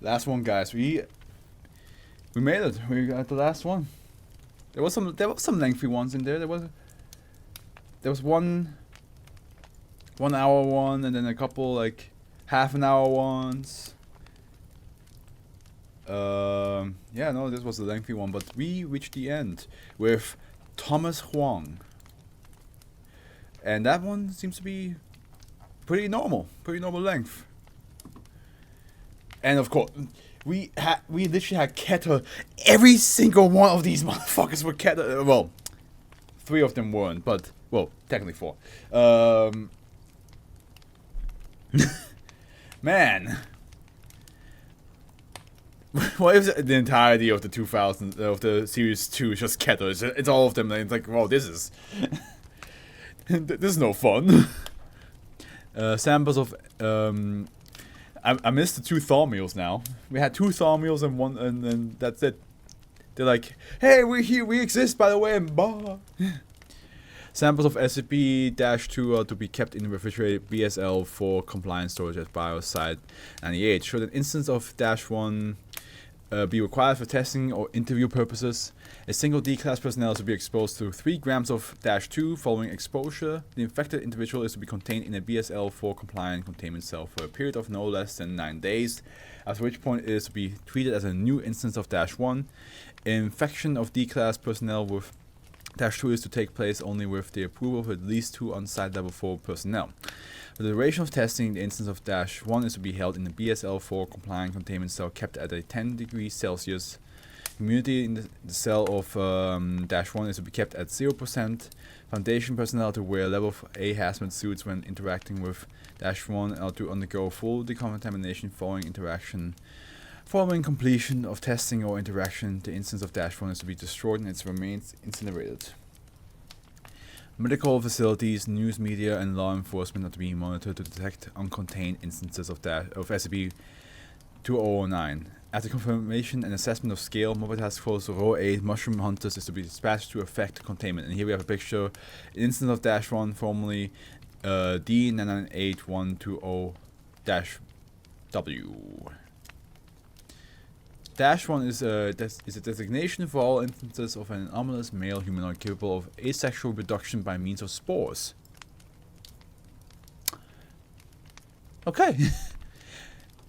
Last one, guys. We made it. We got the last one. There was some lengthy ones in there. There was one 1 hour one, and then a couple like half an hour ones. Yeah, no, this was a lengthy one, but we reached the end with Thomas Hoang, and that one seems to be pretty normal length. And of course, we literally had Keter. Every single one of these motherfuckers were Keter. Well, 3 of them weren't, but well, technically 4. Man, what if the entirety of the 2000 of the series 2 is just Keter? It's all of them. And it's like, wow, this is this is no fun. Samples of I missed the 2 thaw meals now. We had 2 thaw meals and one, and that's it. They're like, hey, we're here, we exist, by the way, and blah. Samples of SCP-2 are to be kept in refrigerated BSL for compliant storage at Biosite 98. Should an instance of -1 be required for testing or interview purposes, a single D-class personnel is to be exposed to 3 grams of -2 following exposure. The infected individual is to be contained in a BSL-4 compliant containment cell for a period of no less than 9 days, after which point it is to be treated as a new instance of -1. Infection of D-class personnel with -2 is to take place only with the approval of at least 2 on-site level 4 personnel. For the duration of testing, the instance of -1 is to be held in the BSL-4 compliant containment cell kept at a 10 degrees Celsius. Immunity in the cell of -1 is to be kept at 0%. Foundation personnel to wear level A hazmat suits when interacting with -1 are to undergo full decontamination following interaction. Following completion of testing or interaction, the instance of -1 is to be destroyed and its remains incinerated. Medical facilities, news media, and law enforcement are to be monitored to detect uncontained instances of SCP-2009. After confirmation and assessment of scale, Mobile Task Force Row 8 Mushroom Hunters is to be dispatched to effect containment. And here we have a picture. Instance of -1, formerly D998120-W. -1 is a designation for all instances of an anomalous male humanoid capable of asexual reduction by means of spores. Okay.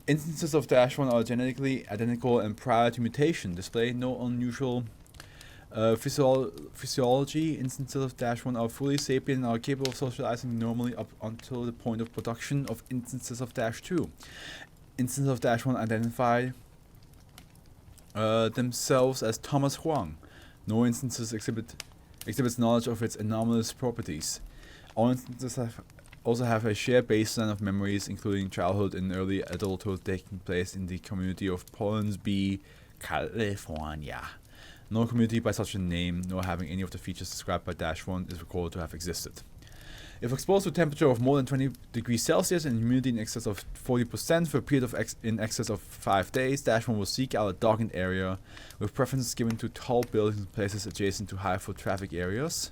Instances of -1 are genetically identical and prior to mutation, display no unusual physiology. Instances of -1 are fully sapient and are capable of socializing normally up until the point of production of instances of -2. Instances of -1 identify themselves as Thomas Hoang. No instances exhibits knowledge of its anomalous properties. All instances also have a shared baseline of memories, including childhood and early adulthood taking place in the community of Pornsby, California. No community by such a name, nor having any of the features described by -1, is recorded to have existed. If exposed to a temperature of more than 20 degrees Celsius and humidity in excess of 40% for a period of in excess of 5 days, -1 will seek out a darkened area, with preference given to tall buildings and places adjacent to high foot traffic areas.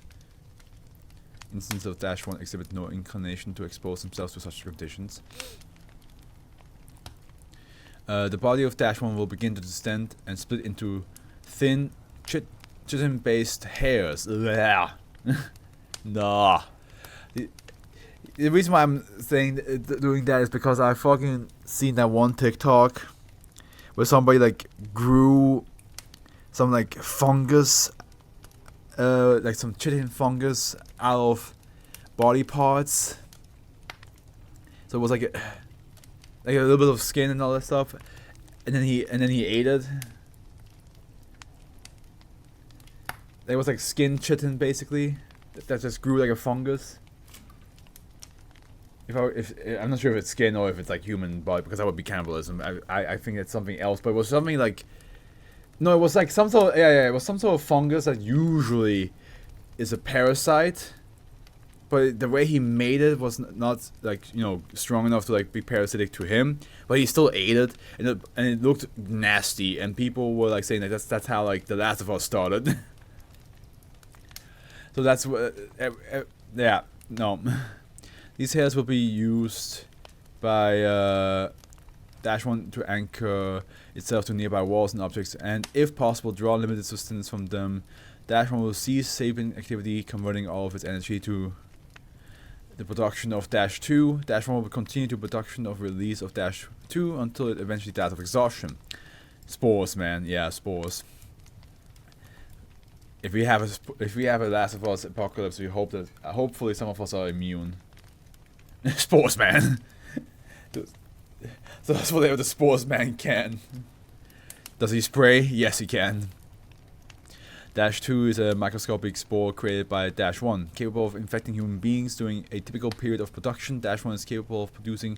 Instances of -1 exhibit no inclination to expose themselves to such conditions. The body of -1 will begin to distend and split into thin, chitin-based hairs. Nah. The reason why I'm saying doing that is because I fucking seen that one TikTok where somebody like grew some like fungus, like some chitin fungus out of body parts. So it was like a little bit of skin and all that stuff, and then he ate it. It was like skin chitin basically that just grew like a fungus. If I'm not sure if it's skin or if it's like human body, because that would be cannibalism. I think it's something else, but it was something like, no, it was like some sort of, it was some sort of fungus that usually is a parasite, but the way he made it was not like, you know, strong enough to like be parasitic to him, but he still ate it, and it looked nasty, and people were like saying that that's how like The Last of Us started. So that's what, yeah, no. These hairs will be used by -1 to anchor itself to nearby walls and objects, and if possible, draw limited sustenance from them. -1 will cease sapient activity, converting all of its energy to the production of -2. -1 will continue to production of release of -2 until it eventually dies of exhaustion. Spores, man. Yeah, spores. If we have a Last of Us apocalypse, we hope that hopefully some of us are immune. Spores, man. So that's whatever the Spores man can. Does he spray? Yes, he can. -2 is a microscopic spore created by -1, capable of infecting human beings during a typical period of production. -1 is capable of producing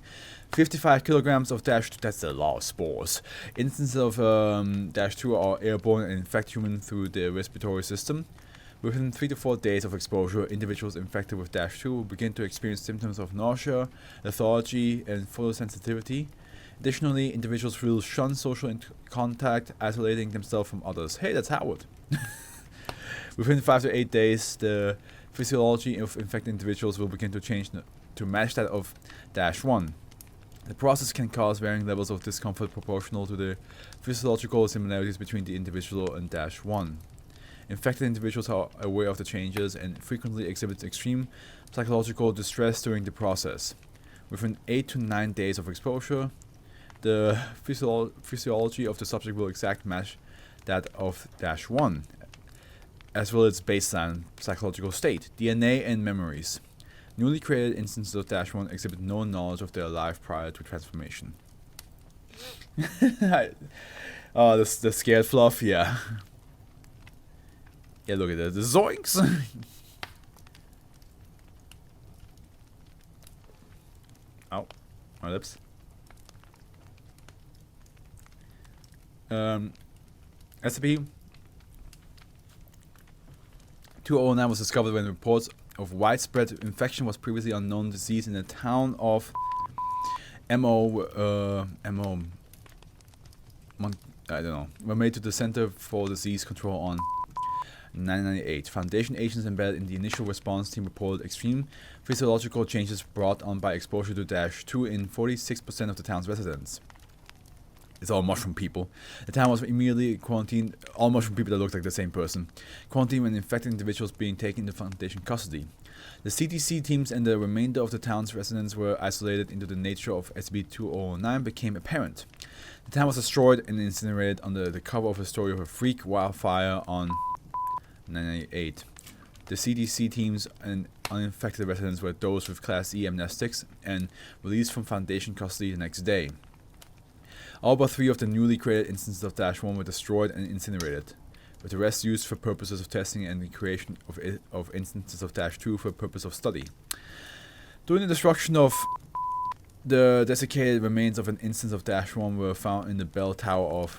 55 kilograms of -2. That's a lot of spores. Instances of -2 are airborne and infect humans through the respiratory system. Within 3 to 4 days of exposure, individuals infected with -2 will begin to experience symptoms of nausea, lethargy, and photosensitivity. Additionally, individuals will shun social contact, isolating themselves from others. Hey, that's Howard. Within 5 to 8 days, the physiology of infected individuals will begin to change to match that of -1. The process can cause varying levels of discomfort proportional to the physiological similarities between the individual and -1. Infected individuals are aware of the changes and frequently exhibit extreme psychological distress during the process. Within 8 to 9 days of exposure, the physiology of the subject will exact match that of -1, as well as baseline psychological state, DNA, and memories. Newly created instances of -1 exhibit no knowledge of their life prior to transformation. Oh, the scared Fluff, yeah. Yeah, look at that. The zoinks! Ow. My lips. SCP 2009 was discovered when reports of widespread infection was previously unknown disease in the town of I don't know, were made to the Center for Disease Control on 1998. Foundation agents embedded in the initial response team reported extreme physiological changes brought on by exposure to -2 in 46% of the town's residents. It's all mushroom people. The town was immediately quarantined. All mushroom people that looked like the same person. Quarantined when infected individuals being taken into Foundation custody. The CDC teams and the remainder of the town's residents were isolated into the nature of SCP-2009 became apparent. The town was destroyed and incinerated under the cover of a story of a freak wildfire on 1998. The CDC teams and uninfected residents were dosed with Class E amnestics and released from Foundation custody the next day. All but 3 of the newly created instances of -1 were destroyed and incinerated, with the rest used for purposes of testing and the creation of instances of -2 for purpose of study. During the destruction of the desiccated remains of an instance of -1 were found in the bell tower of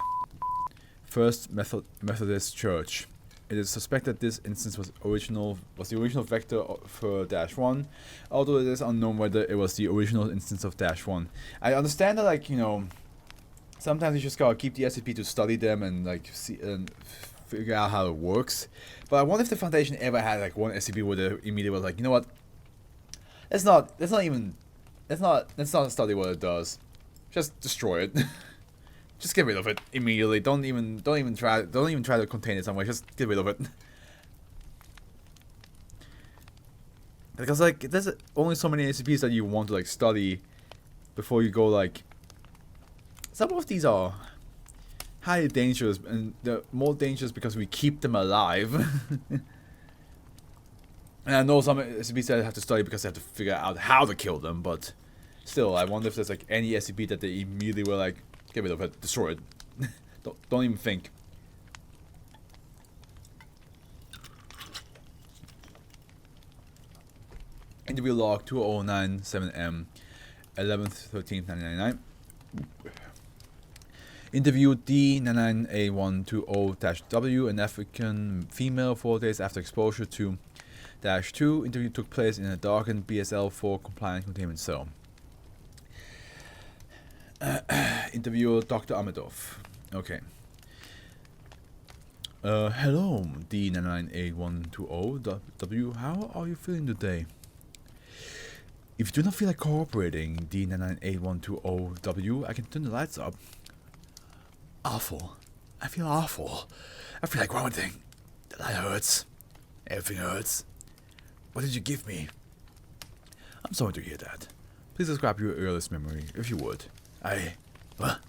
First Methodist Church. It is suspected this instance was the original vector for -1, although it is unknown whether it was the original instance of -1. I understand that, like, you know, sometimes you just gotta keep the SCP to study them and like see and figure out how it works. But I wonder if the Foundation ever had like one SCP where they immediately was like, you know what? Let's not study what it does. Just destroy it. Just get rid of it immediately. Don't even try to contain it some way. Just get rid of it. Because like there's only so many SCPs that you want to like study before you go like. Some of these are highly dangerous, and they're more dangerous because we keep them alive. And I know some SCPs that have to study because they have to figure out how to kill them, but still, I wonder if there's like any SCP that they immediately were like, get rid of it, destroy it. don't even think. Interview log 2097M 11/13/1999. Interviewed D99A120-W, an African female, 4 days after exposure to -2. Interview took place in a darkened BSL-4 compliant containment cell. Interviewer Dr. Amidov. Okay. Hello, D99A120-W. How are you feeling today? If you do not feel like cooperating, D998120W, I can turn the lights up. Awful. I feel awful. I feel like vomiting. The light hurts. Everything hurts. What did you give me? I'm sorry to hear that. Please describe your earliest memory, if you would. What?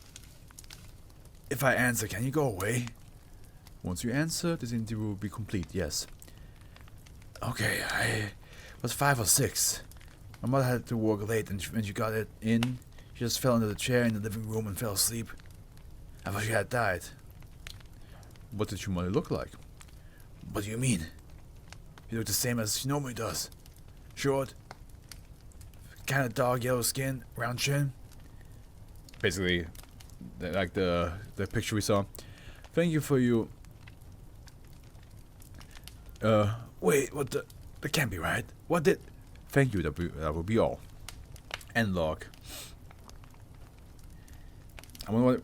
If I answer, can you go away? Once you answer, this interview will be complete, yes. Okay, I was 5 or 6. My mother had to work late, and when she got it in, she just fell into the chair in the living room and fell asleep. I thought she had died. What did your mother look like? What do you mean? She looked the same as she normally does. Short, kind of dark yellow skin, round chin. Basically, like the picture we saw. Thank you for you. Wait, what the? That can't be right. What did? Thank you, that will be all. End log. I wonder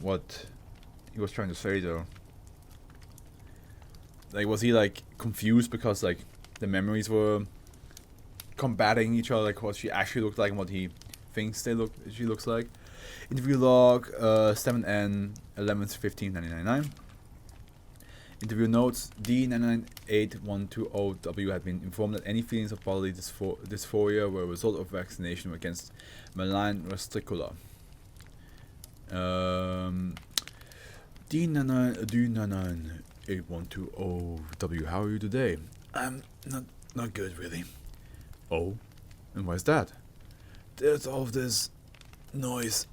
what he was trying to say though. Like, was he like confused because like the memories were combating each other, like what she actually looked like and what he thinks she looks like? Interview log 7N 11/15/1999. Interview notes: D998120W had been informed that any feelings of bodily dysphoria were a result of vaccination against malign restricula. D998120W, how are you today? I'm not good, really. Oh, and why is that? There's all of this noise.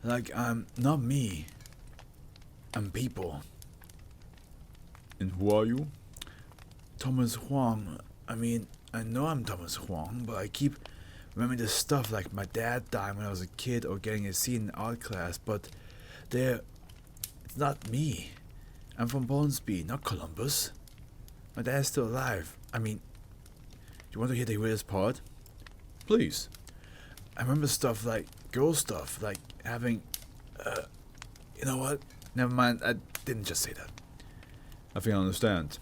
Like I'm not me. I'm people. And who are you? Thomas Hoang. I mean, I know I'm Thomas Hoang, but I keep remembering this stuff like my dad dying when I was a kid or getting a C in art class, but it's not me. I'm from Bonsby, not Columbus. My dad's still alive. I mean, do you want to hear the weirdest part? Please. I remember stuff like girl stuff, like having, you know what? Never mind, I didn't just say that. I think I understand.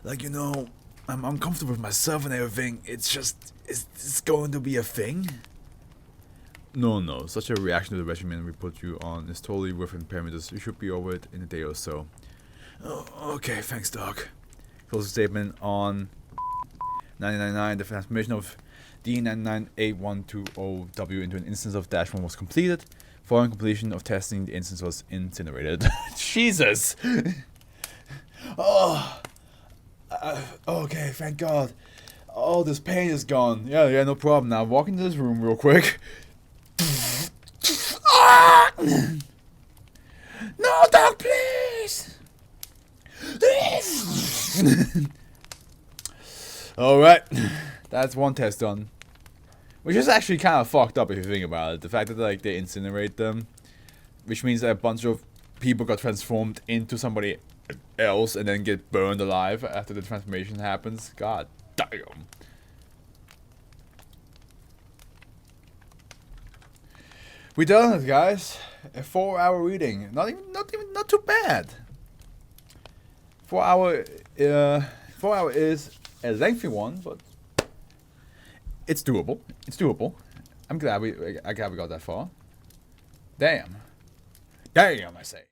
Like, you know, I'm uncomfortable with myself and everything. It's just, it's going to be a thing? No. Such a reaction to the regimen we put you on is totally within parameters. You should be over it in a day or so. Oh, okay, thanks, Doc. Closing statement on 999. The transformation of D998120W into an instance of -1 was completed. Following completion of testing, the instance was incinerated. Jesus! Oh, okay, thank God. All this pain is gone. Yeah, no problem. Now walk into this room real quick. No, Doc, please. All right, that's one test done. Which is actually kind of fucked up if you think about it. The fact that like they incinerate them, which means that a bunch of people got transformed into somebody else and then get burned alive after the transformation happens. God damn. We done it, guys. A 4-hour reading. Not too bad. 4 hour is a lengthy one, but it's doable. I'm glad we got that far. Damn, I say.